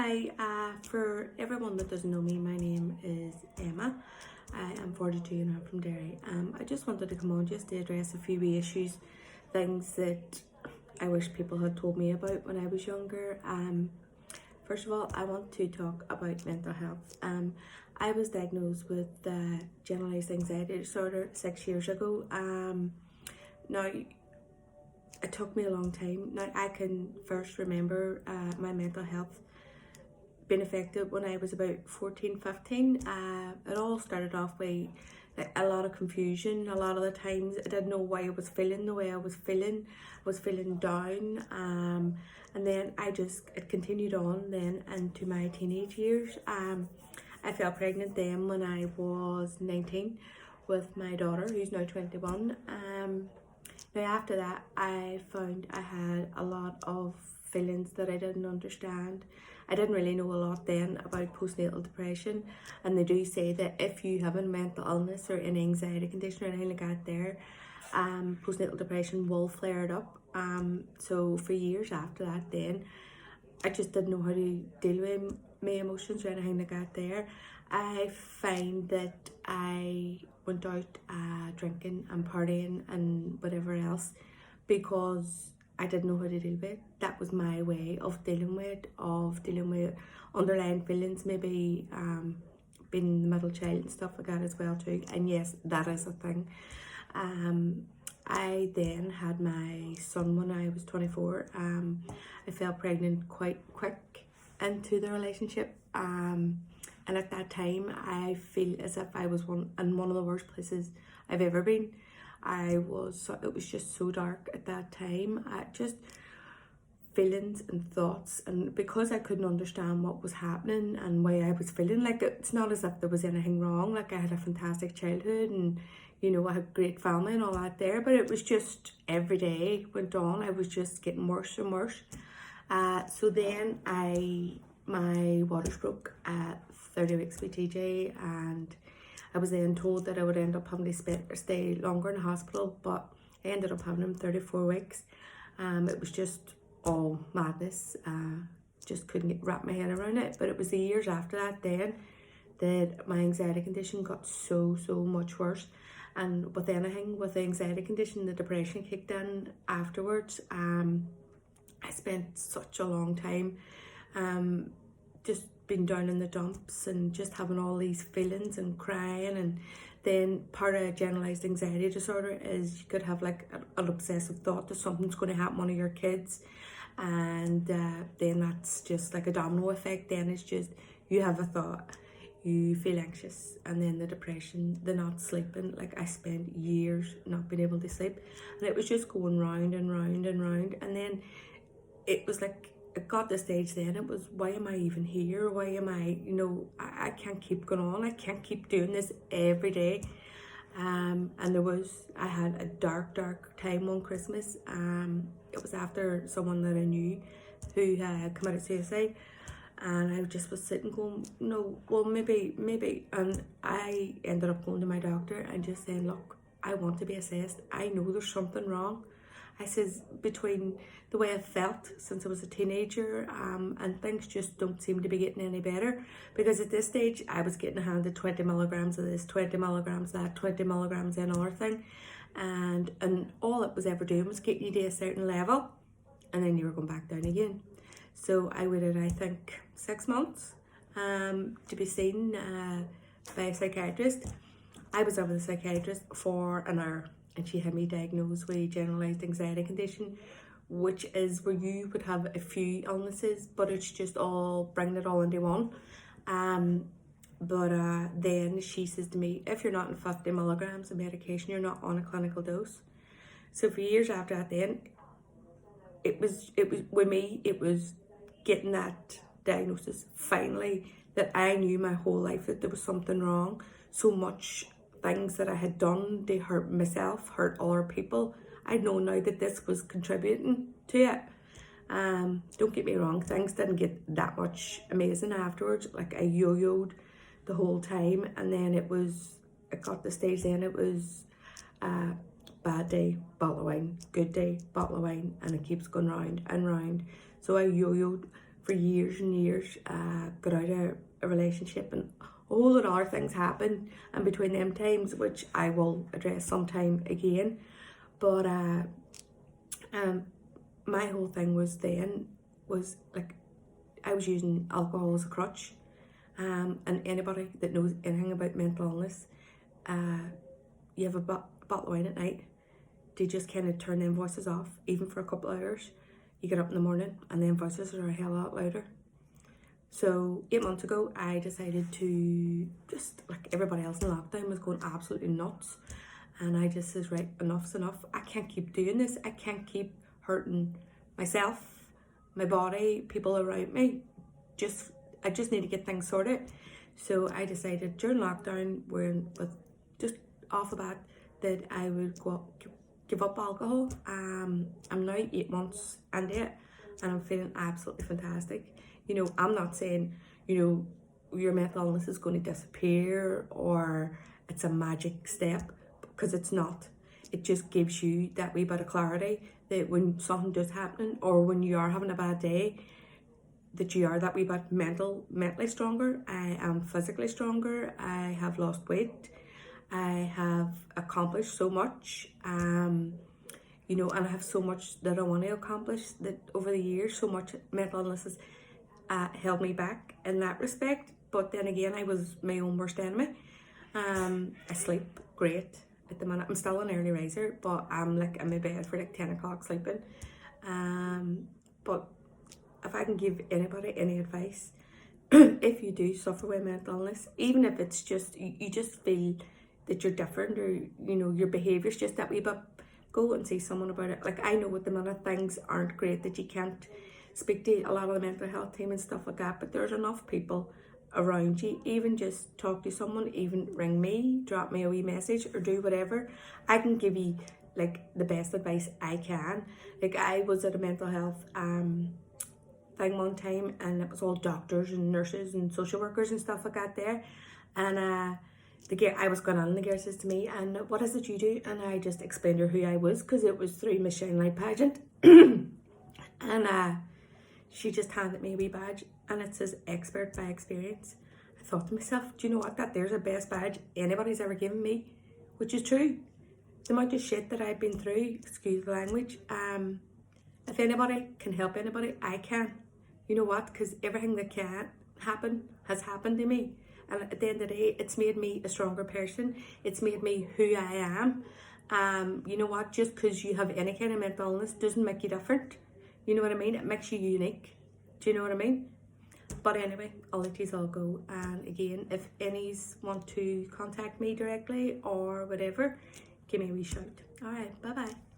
Hi, for everyone that doesn't know me, my name is Emma. I am 42 and I'm from Derry. I just wanted to come on just to address a few wee issues, things that I wish people had told me about when I was younger. First of all, I want to talk about mental health. I was diagnosed with generalised anxiety disorder 6 years ago. Now, it took me a long time. Now, I can first remember my mental health been affected when I was about 14, 15. It all started off with like a lot of confusion. A lot of the times I didn't know why I was feeling the way I was feeling. I was feeling down. And then it continued on then into my teenage years. I fell pregnant then when I was 19 with my daughter, who's now 21. Now after that, I found I had a lot of feelings that I didn't understand. I didn't really know a lot then about postnatal depression, and they do say that if you have a mental illness or an anxiety condition or anything like that there, postnatal depression will flare it up. So for years after that then, I just didn't know how to deal with my emotions or anything like that there. I find that I went out drinking and partying and whatever else because I didn't know how to deal with it. That was my way of dealing with underlying feelings, maybe being the middle child and stuff like that as well too. And yes, that is a thing. I then had my son when I was 24. I fell pregnant quite quick into the relationship. And at that time, I feel as if I was in one of the worst places I've ever been. It was just so dark at that time. Just feelings and thoughts, and because I couldn't understand what was happening and why I was feeling like it's not as if there was anything wrong. Like, I had a fantastic childhood and I had a great family and all that there, but it was just every day went on, I was just getting worse and worse. So then my waters broke at 30 weeks with TJ, and I was then told that I would end up having to stay longer in the hospital, but I ended up having him 34 weeks. It was just all madness. Just couldn't wrap my head around it. But it was the years after that then that my anxiety condition got so much worse. And with anything, with the anxiety condition, the depression kicked in afterwards. I spent such a long time just being down in the dumps and just having all these feelings and crying. And then part of generalised anxiety disorder is you could have like an obsessive thought that something's going to happen to one of your kids, and then that's just like a domino effect. Then it's just you have a thought, you feel anxious, and then the depression, the not sleeping. Like, I spent years not being able to sleep, and it was just going round and round and round. And then it was like, it got to the stage then, it was, why am I even here? Why am I, I can't keep going on. I can't keep doing this every day. And I had a dark time on Christmas. It was after someone that I knew who had committed suicide. And I just was sitting going, no, well, maybe. And I ended up going to my doctor and just saying, look, I want to be assessed. I know there's something wrong. I says, between the way I felt since I was a teenager, and things just don't seem to be getting any better, because at this stage I was getting handed 20 milligrams of this, 20 milligrams of that, 20 milligrams of another thing, and all it was ever doing was getting you to a certain level, and then you were going back down again. So I waited, I think, 6 months to be seen by a psychiatrist. I was with a psychiatrist for an hour, and she had me diagnosed with generalised anxiety condition, which is where you would have a few illnesses, but it's just all bringing it all into one. But then she says to me, if you're not on 50 milligrams of medication, you're not on a clinical dose. So for years after that then, it was with me, it was getting that diagnosis finally, that I knew my whole life that there was something wrong. So much things that I had done to hurt myself, hurt other people, I know now that this was contributing to it. Don't get me wrong, things didn't get that much amazing afterwards. Like, I yo-yoed the whole time, and then it got to the stage then it was bad day, bottle of wine, good day, bottle of wine, and it keeps going round and round. So I yo-yoed for years and years, got out of a relationship, and a whole lot of other things happened in between them times, which I will address sometime again. But my whole thing was like, I was using alcohol as a crutch. And anybody that knows anything about mental illness, you have a bottle of wine at night, they just kind of turn them voices off, even for a couple of hours. You get up in the morning and then voices are a hell of a lot louder. So 8 months ago, I decided to, just like everybody else in lockdown was going absolutely nuts. And I just says, right, enough's enough. I can't keep doing this. I can't keep hurting myself, my body, people around me. I just need to get things sorted. So I decided during lockdown, with just off the bat, that I would give up alcohol. I'm now 8 months into it, and I'm feeling absolutely fantastic. You know, I'm not saying, you know, your mental illness is going to disappear or it's a magic step, because it's not. It just gives you that wee bit of clarity that when something does happen, or when you are having a bad day, that you are that wee bit mentally stronger. I am physically stronger. I have lost weight. I have accomplished so much, you know, and I have so much that I want to accomplish, that over the years, so much mental illness has held me back in that respect. But then again, I was my own worst enemy. I sleep great at the minute. I'm still an early riser, but I'm like in my bed for like 10 o'clock sleeping. But if I can give anybody any advice, if you do suffer with mental illness, even if it's just, you just feel that you're different, or, you know, your behaviour's just that wee bit, go and see someone about it. Like, I know at the minute things aren't great, that you can't speak to a lot of the mental health team and stuff like that, but there's enough people around you. Even just talk to someone, even ring me, drop me a wee message, or do whatever. I can give you like the best advice I can. Like, I was at a mental health thing one time, and it was all doctors and nurses and social workers and stuff like that there, and I was going on, and the girl says to me, and what is it you do? And I just explained to her who I was, because it was through my Shine Light pageant. And she just handed me a wee badge, and it says expert by experience. I thought to myself, do you know what, that there's the best badge anybody's ever given me, which is true. The amount of shit that I've been through, excuse the language, if anybody can help anybody, I can. You know what, because everything that can happen has happened to me. And at the end of the day, it's made me a stronger person. It's made me who I am. You know what, just because you have any kind of mental illness doesn't make you different. You know what I mean? It makes you unique. Do you know what I mean? But anyway, I'll let you all go. And again, if any's want to contact me directly or whatever, give me a wee shout. Alright, bye bye.